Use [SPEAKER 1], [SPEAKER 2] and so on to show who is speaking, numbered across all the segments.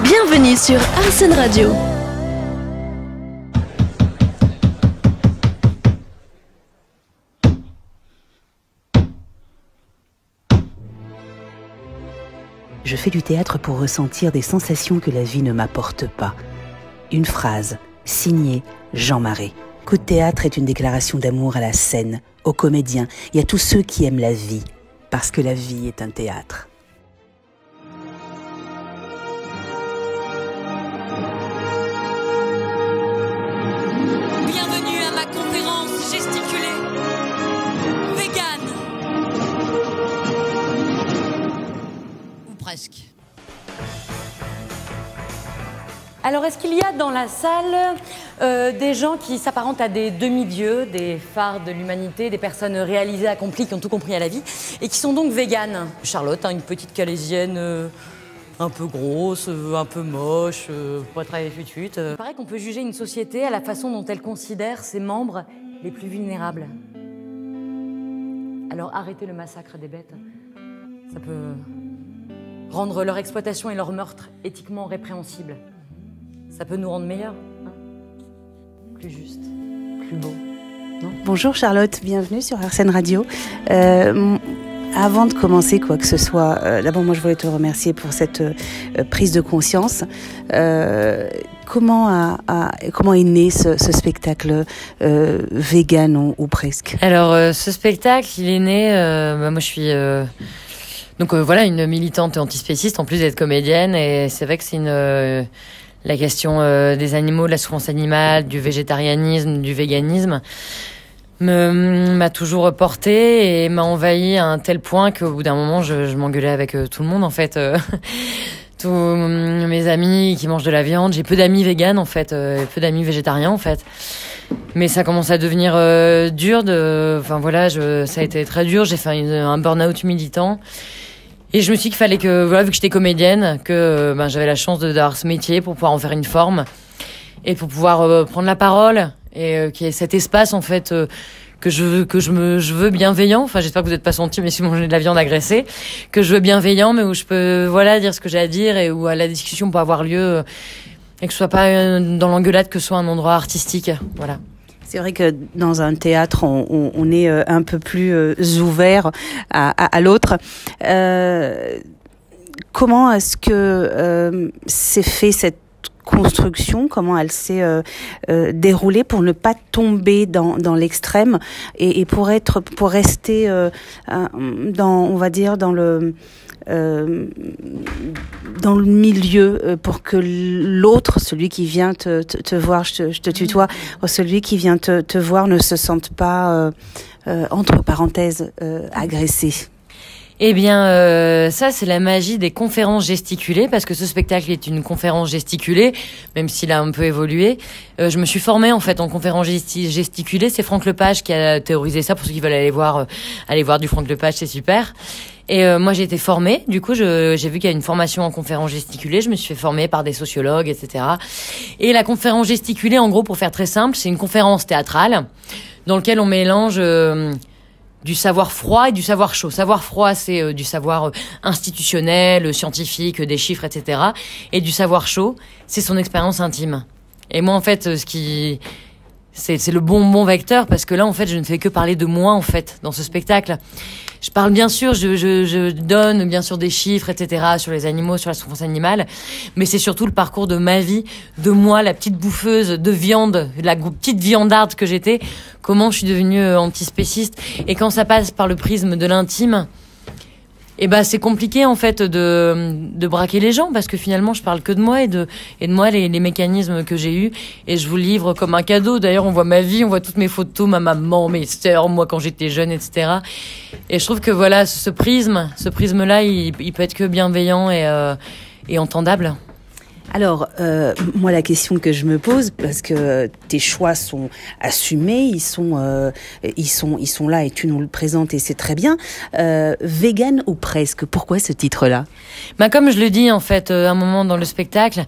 [SPEAKER 1] Bienvenue sur Arsène Radio.
[SPEAKER 2] Je fais du théâtre pour ressentir des sensations que la vie ne m'apporte pas. Une phrase, signée Jean Marais. Coup de théâtre est une déclaration d'amour à la scène, aux comédiens et à tous ceux qui aiment la vie, parce que la vie est un théâtre.
[SPEAKER 3] Bienvenue à ma conférence gesticulée. Vegan. Ou presque.
[SPEAKER 4] Alors, est-ce qu'il y a dans la salle des gens qui s'apparentent à des demi-dieux, des phares de l'humanité, des personnes réalisées, accomplies, qui ont tout compris à la vie, et qui sont donc véganes? Charlotte, une petite calaisienne un peu grosse, un peu moche, pas très fut-fut. Il paraît qu'on peut juger une société à la façon dont elle considère ses membres les plus vulnérables. Alors, arrêtez le massacre des bêtes. Ça peut rendre leur exploitation et leur meurtre éthiquement répréhensibles. Ça peut nous rendre meilleurs, hein, plus justes, plus beaux. Non ?
[SPEAKER 2] Bonjour Charlotte, bienvenue sur Arsène Radio. Avant de commencer quoi que ce soit, d'abord moi je voulais te remercier pour cette prise de conscience. Comment est né ce spectacle vegan ou presque?
[SPEAKER 4] Alors ce spectacle, il est né, moi je suis voilà, une militante antispéciste en plus d'être comédienne, et c'est vrai que c'est la question des animaux, de la souffrance animale, du végétarianisme, du véganisme m'a toujours portée et m'a envahie à un tel point qu'au bout d'un moment, je m'engueulais avec tout le monde, en fait. Tous mes amis qui mangent de la viande. J'ai peu d'amis véganes, en fait, peu d'amis végétariens, en fait. Mais ça commence à devenir dur. Ça a été très dur. J'ai fait un burn-out militant. Et je me suis dit qu'il fallait que, voilà, vu que j'étais comédienne, que j'avais la chance d'avoir ce métier pour pouvoir en faire une forme et pour pouvoir prendre la parole et qu'il y ait cet espace, en fait, que je veux bienveillant. Enfin, j'espère que vous n'êtes pas senti, mais si vous mangez de la viande agressée, que je veux bienveillant, mais où je peux, voilà, dire ce que j'ai à dire et où la discussion peut avoir lieu et que ce soit pas dans l'engueulade, que ce soit un endroit artistique. Voilà.
[SPEAKER 2] C'est vrai que dans un théâtre, on est un peu plus ouvert à l'autre. Comment est-ce que s'est fait cette construction? Comment elle s'est déroulée pour ne pas tomber dans l'extrême et pour rester on va dire dans le milieu, pour que l'autre, celui qui vient te voir, je te tutoie, celui qui vient te voir ne se sente pas, entre parenthèses, agressé.
[SPEAKER 4] Eh bien, ça, c'est la magie des conférences gesticulées, parce que ce spectacle est une conférence gesticulée, même s'il a un peu évolué. Je me suis formée, en fait, en conférence gesticulée. C'est Franck Lepage qui a théorisé ça. Pour ceux qui veulent aller voir du Franck Lepage, c'est super. Et moi, j'ai été formée. Du coup, j'ai vu qu'il y a une formation en conférence gesticulée. Je me suis fait former par des sociologues, etc. Et la conférence gesticulée, en gros, pour faire très simple, c'est une conférence théâtrale dans laquelle on mélange du savoir froid et du savoir chaud. Savoir froid, c'est du savoir institutionnel, scientifique, des chiffres, etc. Et du savoir chaud, c'est son expérience intime. Et moi, en fait, c'est le bon vecteur, parce que là, en fait, je ne fais que parler de moi, en fait, dans ce spectacle. Je parle, bien sûr, je donne, bien sûr, des chiffres, etc., sur les animaux, sur la souffrance animale, mais c'est surtout le parcours de ma vie, de moi, la petite bouffeuse de viande, la petite viandarde que j'étais, comment je suis devenue antispéciste. Et quand ça passe par le prisme de l'intime, c'est compliqué, en fait, de braquer les gens, parce que finalement je parle que de moi et de moi, les mécanismes que j'ai eus, et je vous livre comme un cadeau. D'ailleurs, on voit ma vie, on voit toutes mes photos, ma maman, mes sœurs, moi quand j'étais jeune, etc. Et je trouve que voilà, ce prisme-là, il peut être que bienveillant et entendable.
[SPEAKER 2] Alors, moi, la question que je me pose, parce que tes choix sont assumés, ils sont là et tu nous le présentes et c'est très bien. Vegan ou presque, pourquoi ce titre-là ?
[SPEAKER 4] Comme je le dis, en fait, à un moment dans le spectacle,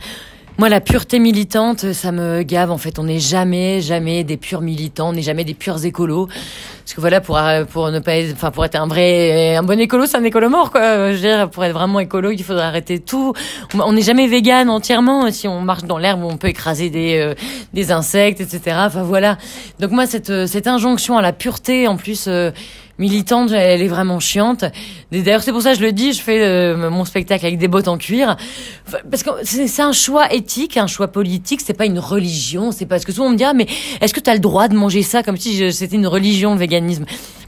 [SPEAKER 4] Moi, la pureté militante, ça me gave. En fait, on n'est jamais des purs militants, on n'est jamais des purs écolos. Parce que voilà, pour ne pas être, pour être un bon écolo, c'est un écolo mort, quoi. Je veux dire, pour être vraiment écolo, il faudrait arrêter tout. On n'est jamais vegan entièrement. Si on marche dans l'herbe, on peut écraser des insectes, etc. Enfin voilà. Donc moi, cette injonction à la pureté, en plus, militante, elle est vraiment chiante. D'ailleurs, c'est pour ça que je le dis, je fais mon spectacle avec des bottes en cuir. Parce que c'est un choix éthique, un choix politique, c'est pas une religion, c'est parce que souvent on me dit, mais est-ce que tu as le droit de manger ça comme si c'était une religion, le véganisme?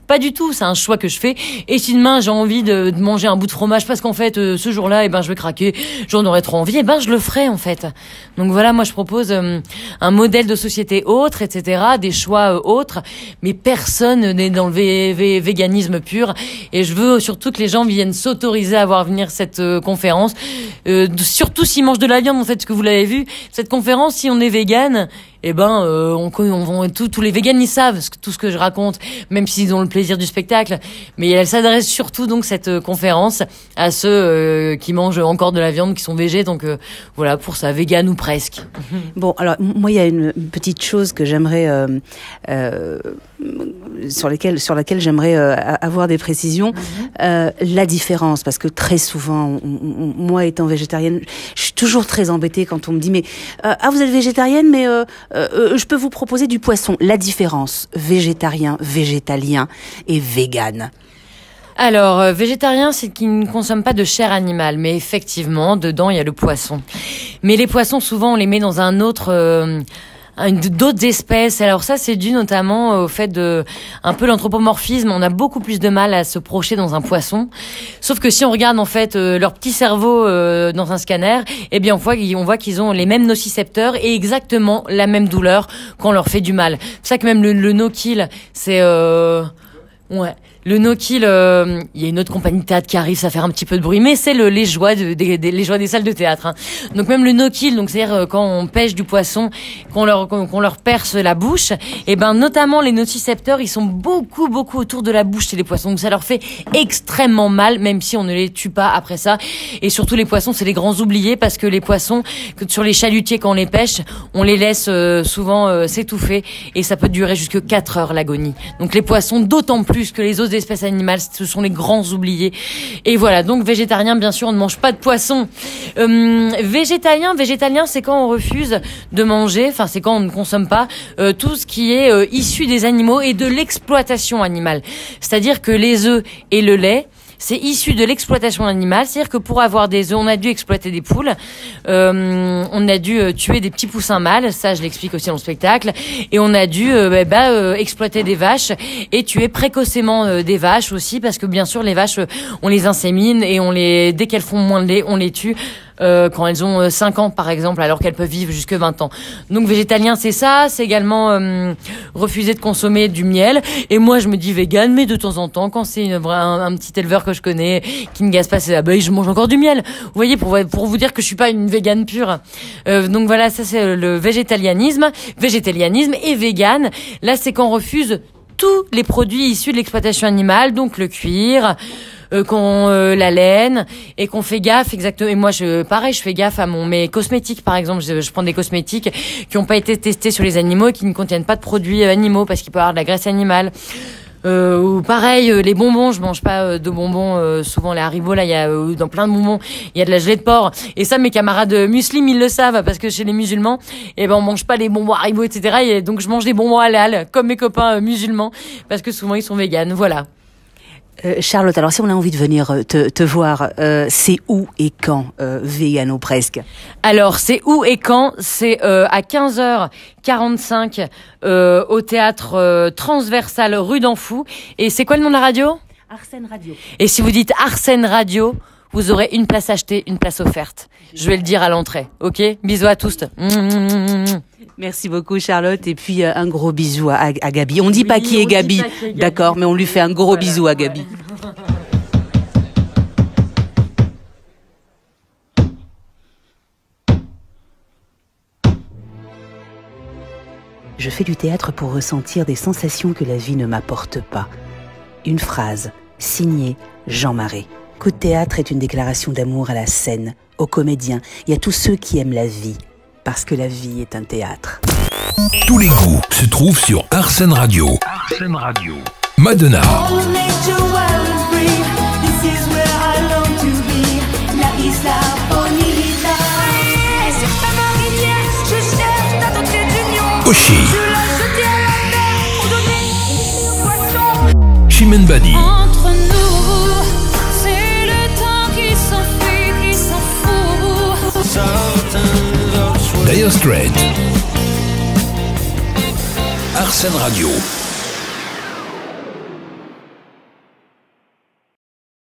[SPEAKER 4] Pas du tout, c'est un choix que je fais. Et si demain j'ai envie de manger un bout de fromage parce qu'en fait ce jour-là, je vais craquer, j'en aurais trop envie, je le ferai en fait. Donc voilà, moi je propose un modèle de société autre, etc., des choix autres, mais personne n'est dans le véganisme pur. Et je veux surtout que les gens viennent s'autoriser à venir cette conférence, surtout s'ils mangent de la viande, en fait, ce que vous l'avez vu, cette conférence, si on est vegan, tous les végans, ils savent tout ce que je raconte, même s'ils ont le plaisir du spectacle. Mais elle s'adresse surtout, donc, cette conférence à ceux qui mangent encore de la viande, qui sont végés. Donc, voilà, pour ça, vegan ou presque.
[SPEAKER 2] Bon, alors, moi, il y a une petite chose que j'aimerais, sur laquelle j'aimerais avoir des précisions. La différence, parce que très souvent, moi, étant végétarienne, je suis toujours très embêtée quand on me dit, mais, vous êtes végétarienne, mais, je peux vous proposer du poisson. La différence, végétarien, végétalien et vegan.
[SPEAKER 4] Alors, végétarien, c'est qu'il ne consomme pas de chair animale, mais effectivement, dedans, il y a le poisson. Mais les poissons, souvent, on les met dans d'autres espèces. Alors ça, c'est dû notamment au fait de un peu l'anthropomorphisme. On a beaucoup plus de mal à se projeter dans un poisson. Sauf que si on regarde en fait leur petit cerveau dans un scanner, on voit qu'ils ont les mêmes nocicepteurs et exactement la même douleur quand on leur fait du mal. C'est ça que même le no-kill, c'est le no-kill, il y a une autre compagnie de théâtre qui arrive, ça fait un petit peu de bruit, mais c'est les joies des salles de théâtre. Hein. Donc même le no-kill, donc c'est-à-dire quand on pêche du poisson, qu'on leur perce la bouche, notamment les nocicepteurs, ils sont beaucoup autour de la bouche chez les poissons. Donc ça leur fait extrêmement mal, même si on ne les tue pas après ça. Et surtout les poissons, c'est les grands oubliés parce que les poissons, sur les chalutiers quand on les pêche, on les laisse souvent s'étouffer et ça peut durer jusque 4 heures l'agonie. Donc les poissons, d'autant plus que les autres espèces animales, ce sont les grands oubliés. Et voilà, donc végétarien, bien sûr, on ne mange pas de poisson. Végétalien, c'est quand on refuse de manger, c'est quand on ne consomme pas tout ce qui est issu des animaux et de l'exploitation animale. C'est-à-dire que les œufs et le lait, c'est issu de l'exploitation animale, c'est-à-dire que pour avoir des œufs, on a dû exploiter des poules, on a dû tuer des petits poussins mâles, ça je l'explique aussi dans le spectacle, et on a dû exploiter des vaches et tuer précocement des vaches aussi, parce que bien sûr les vaches, on les insémine et dès qu'elles font moins de lait, on les tue. Quand elles ont 5 ans par exemple, alors qu'elles peuvent vivre jusque 20 ans. Donc végétalien, c'est ça, c'est également refuser de consommer du miel. Et moi je me dis vegan, mais de temps en temps, quand c'est un petit éleveur que je connais qui ne gaze pas ses abeilles, je mange encore du miel. Vous voyez, pour vous dire que je suis pas une végane pure. Donc voilà, ça c'est le végétalianisme et vegan. Là c'est quand on refuse tous les produits issus de l'exploitation animale, donc le cuir, la laine, et qu'on fait gaffe exactement. Et moi, je fais gaffe à mes cosmétiques, par exemple. Je prends des cosmétiques qui n'ont pas été testés sur les animaux et qui ne contiennent pas de produits animaux parce qu'il peut y avoir de la graisse animale. Ou pareil, les bonbons, je mange pas de bonbons. Souvent les Haribo, là, il y a dans plein de bonbons, il y a de la gelée de porc. Et ça, mes camarades musulmans, ils le savent parce que chez les musulmans, on mange pas les bonbons Haribo, etc. Et donc je mange des bonbons halal comme mes copains musulmans parce que souvent ils sont véganes. Voilà.
[SPEAKER 2] Charlotte, alors si on a envie de venir te voir, c'est où et quand, Végano presque?
[SPEAKER 4] Alors c'est où et quand? C'est à 15h45 au théâtre Transversal rue d'Anfou. Et c'est quoi le nom de la radio?
[SPEAKER 2] Arsène Radio.
[SPEAKER 4] Et si vous dites Arsène Radio, vous aurez une place achetée, une place offerte. Je vais le dire à l'entrée, ok? Bisous à tous.
[SPEAKER 2] Merci beaucoup Charlotte, et puis un gros bisou à Gabi. On dit pas qui est Gabi, d'accord, mais on lui fait un gros bisou à Gabi. Je fais du théâtre pour ressentir des sensations que la vie ne m'apporte pas. Une phrase, signée Jean Marais. Coup de théâtre est une déclaration d'amour à la scène, aux comédiens et à tous ceux qui aiment la vie. parce que la vie est un théâtre.
[SPEAKER 5] Tous les goûts se trouvent sur Arsène Radio. Arsène Radio. Madonna. Oshi. Chimène Badi.
[SPEAKER 3] Entre nous, c'est le temps qui s'enfuit, qui s'en fout.
[SPEAKER 5] Dire Straits. Arsène Radio.